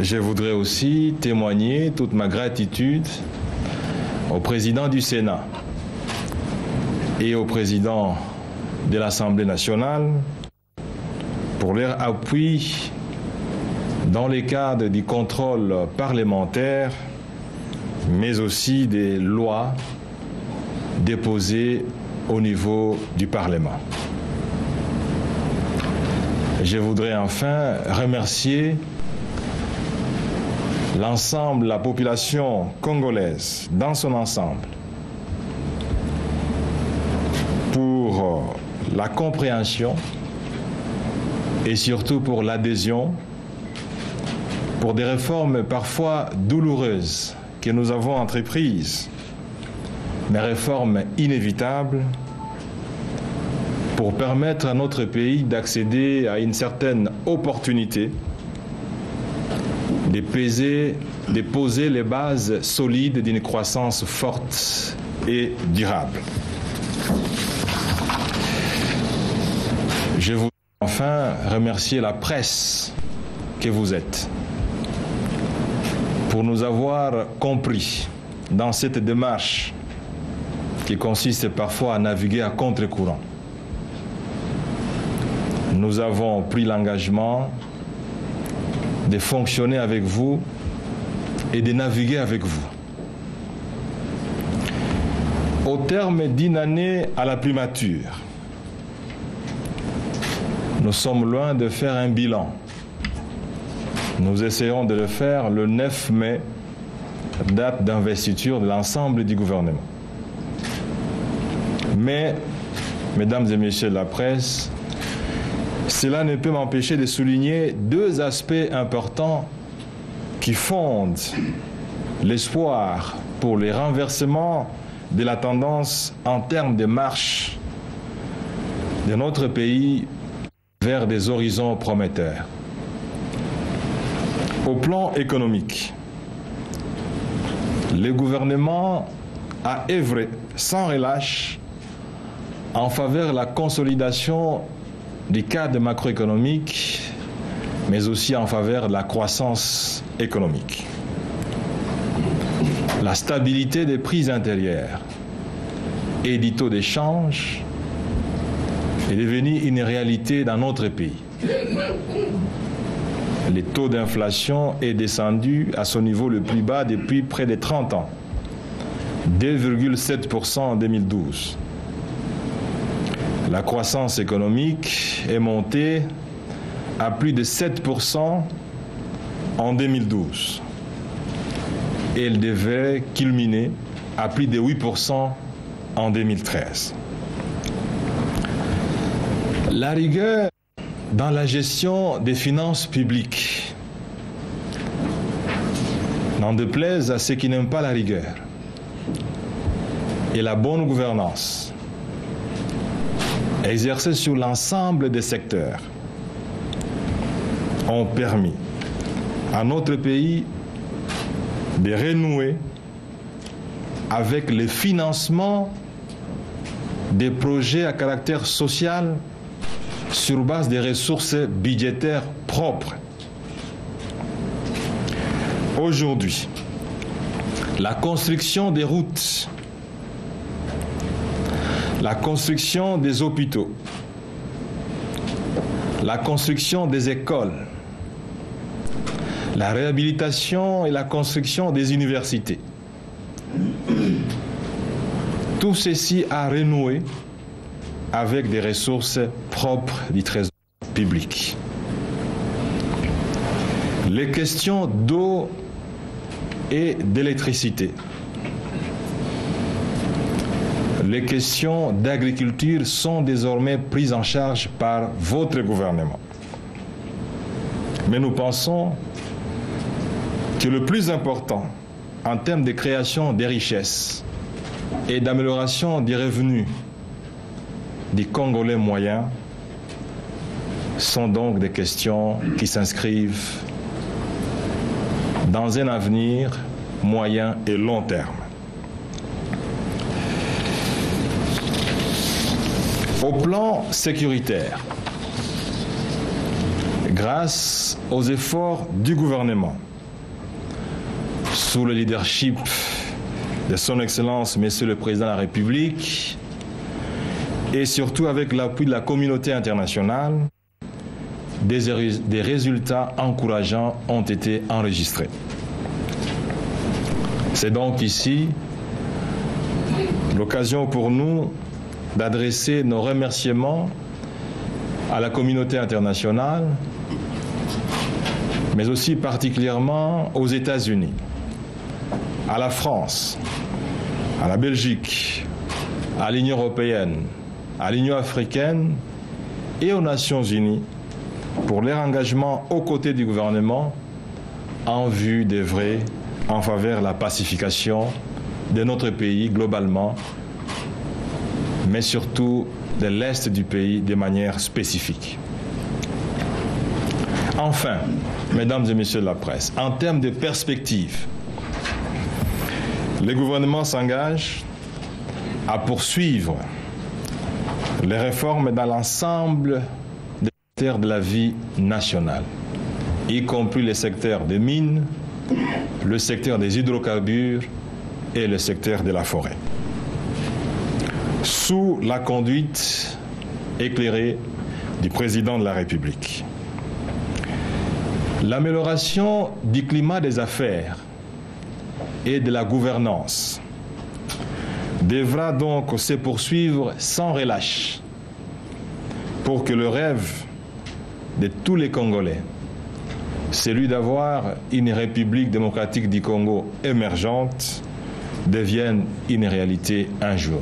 Je voudrais aussi témoigner toute ma gratitude au président du Sénat et au président de l'Assemblée nationale pour leur appui dans le cadre du contrôle parlementaire, mais aussi des lois déposées au niveau du Parlement. Je voudrais enfin remercier l'ensemble de la population congolaise dans son ensemble pour la compréhension et surtout pour l'adhésion pour des réformes parfois douloureuses que nous avons entreprises, mais réformes inévitables pour permettre à notre pays d'accéder à une certaine opportunité de poser les bases solides d'une croissance forte et durable. Je voudrais enfin remercier la presse que vous êtes pour nous avoir compris dans cette démarche qui consiste parfois à naviguer à contre-courant. Nous avons pris l'engagement de fonctionner avec vous et de naviguer avec vous. Au terme d'une année à la primature, nous sommes loin de faire un bilan. Nous essayons de le faire le 9 mai, date d'investiture de l'ensemble du gouvernement. Mais, mesdames et messieurs de la presse, cela ne peut m'empêcher de souligner deux aspects importants qui fondent l'espoir pour les renversements de la tendance en termes de marche de notre pays vers des horizons prometteurs. Au plan économique, le gouvernement a œuvré sans relâche en faveur de la consolidation du cadre macroéconomique, mais aussi en faveur de la croissance économique. La stabilité des prix intérieurs et du taux d'échange est devenue une réalité dans notre pays. Le taux d'inflation est descendu à son niveau le plus bas depuis près de 30 ans, 2,7% en 2012. La croissance économique est montée à plus de 7% en 2012. Et elle devait culminer à plus de 8% en 2013. La rigueur dans la gestion des finances publiques, n'en déplaise à ceux qui n'aiment pas la rigueur, et la bonne gouvernance, exercées sur l'ensemble des secteurs, ont permis à notre pays de renouer avec le financement des projets à caractère social sur base des ressources budgétaires propres. Aujourd'hui, la construction des routes, la construction des hôpitaux, la construction des écoles, la réhabilitation et la construction des universités. Tout ceci a renoué avec des ressources propres du Trésor public. Les questions d'eau et d'électricité, les questions d'agriculture sont désormais prises en charge par votre gouvernement. Mais nous pensons que le plus important en termes de création des richesses et d'amélioration des revenus des Congolais moyens sont donc des questions qui s'inscrivent dans un avenir moyen et long terme. Au plan sécuritaire, grâce aux efforts du gouvernement, sous le leadership de son Excellence, Monsieur le Président de la République, et surtout avec l'appui de la communauté internationale, des résultats encourageants ont été enregistrés. C'est donc ici l'occasion pour nous d'adresser nos remerciements à la communauté internationale, mais aussi particulièrement aux États-Unis, à la France, à la Belgique, à l'Union européenne, à l'Union africaine et aux Nations unies pour leur engagement aux côtés du gouvernement en vue d'œuvrer en faveur de la pacification de notre pays globalement, mais surtout de l'Est du pays de manière spécifique. Enfin, mesdames et messieurs de la presse, en termes de perspective, le gouvernement s'engage à poursuivre les réformes dans l'ensemble des secteurs de la vie nationale, y compris les secteurs des mines, le secteur des hydrocarbures et le secteur de la forêt, sous la conduite éclairée du président de la République. L'amélioration du climat des affaires et de la gouvernance devra donc se poursuivre sans relâche pour que le rêve de tous les Congolais, celui d'avoir une République démocratique du Congo émergente, devienne une réalité un jour.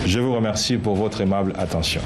Je vous remercie pour votre aimable attention.